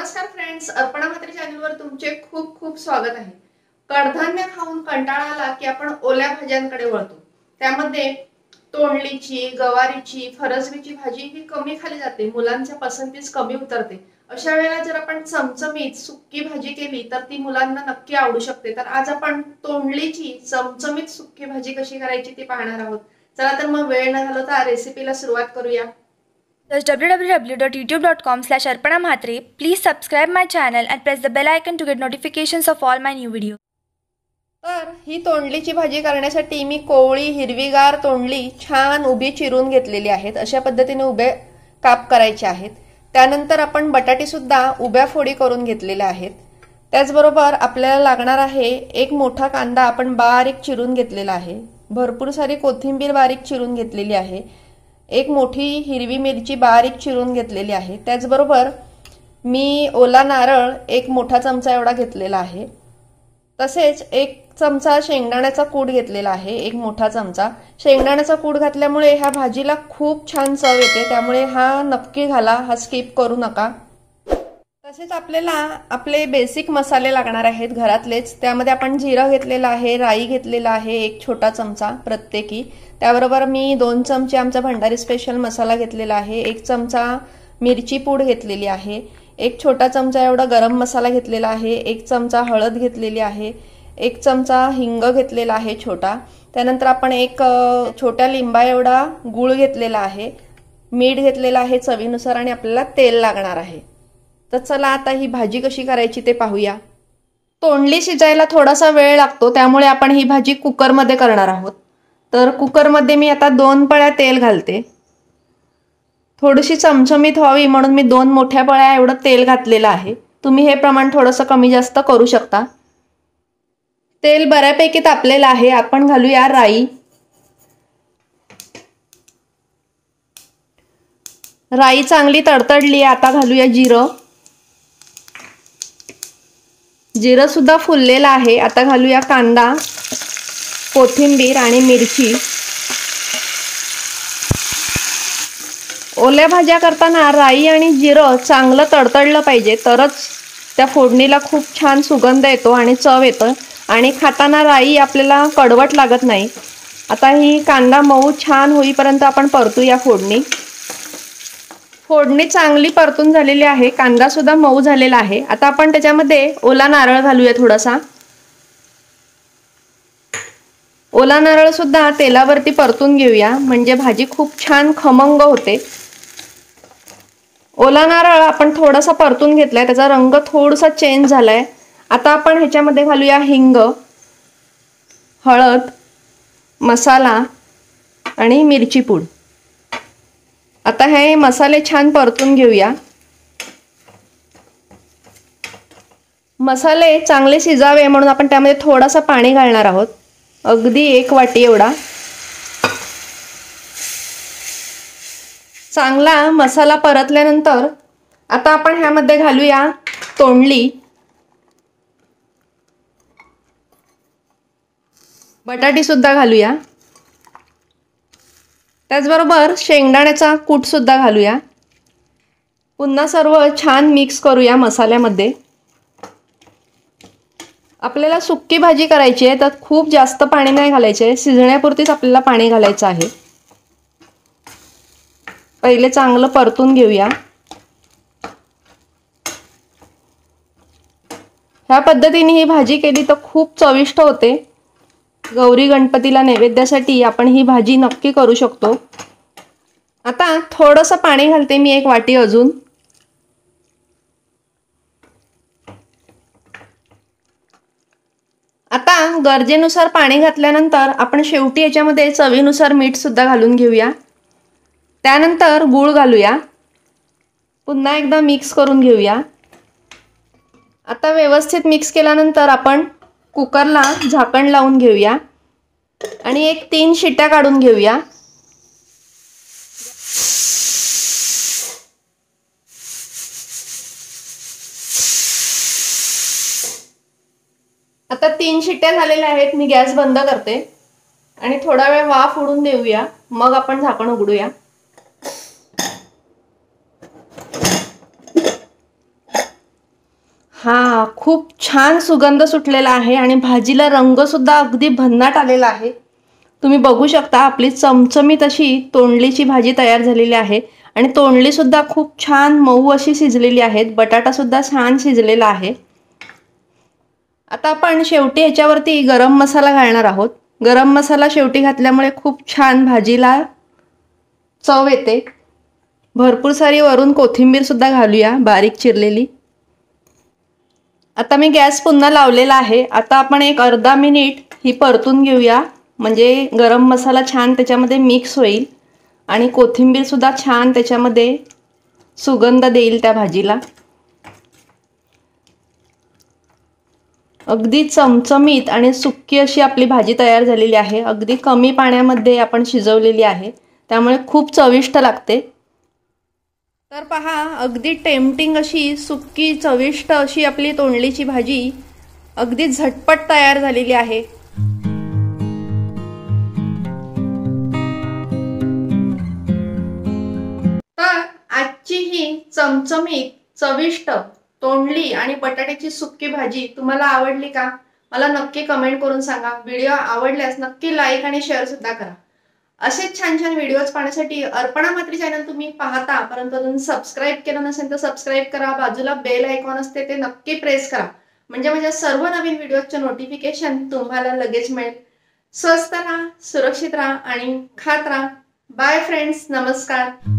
नमस्कार फ्रेंड्स, अर्पणा म्हात्रे चॅनलवर तुमचे खूप खूप स्वागत आहे। कडधान्य खाऊन कंटाळा आला की आपण ओल्या भाज्यांकडे वळतो। त्यामध्ये तोंडलीची, गवारीची, फरसबीची भाजी ही कमी खाली जाते, मुलांच्या पसंतीस कमी उतरते। अशा वेळेला जर आपण चमचमीत सुक्की भाजी केली तर ती मुलांना नक्की आवडू शकते। तर आज आपण तोंडलीची चमचमीत सुक्की भाजी कशी करायची ती पाहणार आहोत। चला तर मग वेळ न घालवता रेसिपीला सुरुवात करूया। www.youtube.com/Arpana Mhatre. Please subscribe my channel and press the bell icon to get notifications of all my new videos. तर ही तोंडलीची भाजी करण्यासाठी मी कोवळी हिरवीगार तोंडली छान उभी चिरून घेतलेली आहेत। अशा पद्धतीने उभे काप करायचे आहेत। त्यानंतर आपण बटाटे सुद्धा उभ्या फोडी करून घेतलेल्या आहेत। त्याचबरोबर आपल्याला लागणार आहे एक मोठा कांदा आपण बारीक चिरून घेतलेला आहे। भरपूर सारी कोथिंबीर बारीक चिरून घेतलेली आहे। एक मोठी हिरवी मिरची बारीक चिरून घेतलेली आहे। त्याचबरोबर मी ओला नारळ एक मोठा चमचा एवढा घेतलेला आहे। तसेच एक चमचा शेंगदाण्याचा कूट घेतलेला आहे, एक मोठा चमचा। शेंगदाण्याचा कूट घातल्यामुळे ह्या भाजीला खूप छान चव येते, त्यामुळे हा नक्की घाला, हा स्किप करू नका। तसेच आपल्याला आपले बेसिक मसाले लागणार आहेत घरातलेच। त्यामध्ये आपण जिरं घेतलेलं आहे, राई घेतलेला आहे एक छोटा चमचा प्रत्येकी। त्याबरोबर मी 2 चमचे आमचा भंडारी स्पेशल मसाला घेतलेला आहे, एक चमचा मिरची पूड घेतलेली आहे, एक छोटा चमचा एवढा गरम मसाला घेतलेला आहे, एक चमचा हळद घेतलेली आहे, एक चमचा हिंग घेतलेला आहे छोटा। त्यानंतर आपण एक छोट्या लिंबा एवढा गूळ घेतलेला आहे, मीठ घेतलेला आहे चवीनुसार आणि आपल्याला तेल लागणार आहे। तर चला आता ही भाजी कशी करायची ते पाहूया। तोंडली शिजायला थोडासा वेळ लागतो, त्यामुळे आपण ही भाजी कुकरमध्ये करणार आहोत। तर कुकरमध्ये मी आता 2 पळ्या तेल घालते। थोडीशी चमचमीत व्हावी म्हणून मी 2 मोठ्या पळ्या एवढं तेल घातलेलं आहे। तुम्ही हे प्रमाण थोडंसं कमी जास्त करू शकता। तेल बऱ्यापैकी तापलेलं आहे। आपण घालूया राई। राई चांगली तडतडली, आता घालूया जिरं। जिरं सुद्धा फुललेलं आहे। आता घालूया कांदा, कोथिंबीर आणि मिरची। ओल्या भाज्या करताना राई आणि जिरं चांगलं तडतडलं पाहिजे, तरच त्या फोडणीला खूप छान सुगंध येतो आणि चव येतं आणि खाताना राई आपल्याला कडवट लागत नाही। आता ही कांदा मऊ छान होईपर्यंत आपण परतूया फोडणी। फोडणी चांगली परतून झालेली आहे, कांदा सुद्धा मऊ झालेला आहे। आता आपण त्याच्यामध्ये ओला नारळ घालूया थोडासा। ओला नारळ सुद्धा तेलावरती परतून घेऊया, म्हणजे भाजी खूप छान खमंग होते। ओला नारळ आपण थोडासा परतून घेतलाय, त्याचा रंग थोडासा चेंज झालाय। आता आपण ह्याच्यामध्ये घालूया हिंग, हळद, मसाला आणि मिरची पूड। आता हे मसाले छान परतून घेऊया। मसाले चांगले शिजावे म्हणून आपण त्यामध्ये थोडासा पाणी घालणार आहोत, अगदी 1 वाटी एवढा। चांगला मसाला परतल्यानंतर आता आपण ह्यामध्ये घालूया तोंडली, बटाटी सुद्धा घालूया। त्याचबरोबर शेंगदाण्याचा कूट सुद्धा घालूया। पुन्हा सर्व छान मिक्स करूया मसाल्यामध्ये। आपल्याला सुक्की भाजी करायची आहे, तर खूप जास्त पाणी नाही घालायचे, शिजण्यापुरतीच आपल्याला पाणी घालायचं आहे। पहिले चांगलं परतून घेऊया। ह्या पद्धतीने ही भाजी केली तर खूप चविष्ट होते। गौरी गणपतीला नैवेद्यासाठी आपण ही भाजी नक्की करू शकतो। आता थोडंसं पाणी घालते मी 1 वाटी अजून। आता गरजेनुसार पाणी घातल्यानंतर आपण शेवटी याच्यामध्ये चवीनुसार मीठ सुद्धा घालून घेऊया। त्यानंतर गूळ घालूया। पुन्हा एकदा मिक्स करून घेऊया। आता व्यवस्थित मिक्स केल्यानंतर आपण कुकरला झाकण लावून घेऊया आणि 3 शिट्ट्या काढून घेऊया। आता 3 शिट्ट्या झालेल्या आहेत। मी गॅस बंद करते आणि थोडा वेळ वाफ उडून देऊया, मग आपण झाकण उघडूया। पहा, खूप छान सुगंध सुटलेला आहे आणि भाजीला रंग सुद्धा अगदी भन्नाट आलेला आहे। तुम्ही बघू शकता आपली चमचमीत अशी तोंडलीची भाजी तयार झालेली आहे आणि तोंडली सुद्धा खूप छान मऊ अशी शिजलेली आहे। बटाटा सुद्धा छान शिजलेला आहे। आता आपण शेवटी याच्यावरती गरम मसाला घालणार आहोत। गरम मसाला शेवटी घातल्यामुळे खूप छान भाजीला चव येते। भरपूर सारी वरून कोथिंबीर सुद्धा घालूया बारीक चिरलेली। आता मी गॅस पुन्हा लावलेला आहे। आता आपण एक अर्धा मिनिट ही परतून घेऊया, म्हणजे गरम मसाला छान त्याच्यामध्ये मिक्स होईल आणि कोथिंबीर सुद्धा छान त्याच्यामध्ये सुगंध देईल त्या भाजीला। अगदी चमचमीत आणि सुक्की अशी आपली भाजी तयार झालेली आहे। अगदी कमी पाण्यामध्ये आपण शिजवलेली आहे, त्यामुळे खूप चविष्ट लागते। तर पहा, अगदी टेम्पटिंग अशी सुक्की चविष्ट अशी आपली तोंडलीची भाजी अगदी झटपट तयार झालेली आहे। तर आजची ही चमचमीत चविष्ट तोंडली आणि बटाट्याची सुक्की भाजी तुम्हाला आवडली का? मला नक्की कमेंट करून सांगा। व्हिडिओ आवडल्यास नक्की लाईक आणि शेअर सुद्धा करा। असेच छान छान व्हिडिओज पाहण्यासाठी अर्पणा म्हात्रे चॅनल तुम्ही पाहता, परंतु अजून सबस्क्राईब केलं नसेल तर सबस्क्राईब करा। बाजूला बेल आयकॉन असते ते नक्की प्रेस करा, म्हणजे माझ्या सर्व नवीन व्हिडिओजचे नोटिफिकेशन तुम्हाला लगेच मिळेल। स्वस्त राहा, सुरक्षित राहा आणि खात राहा। बाय फ्रेंड्स, नमस्कार।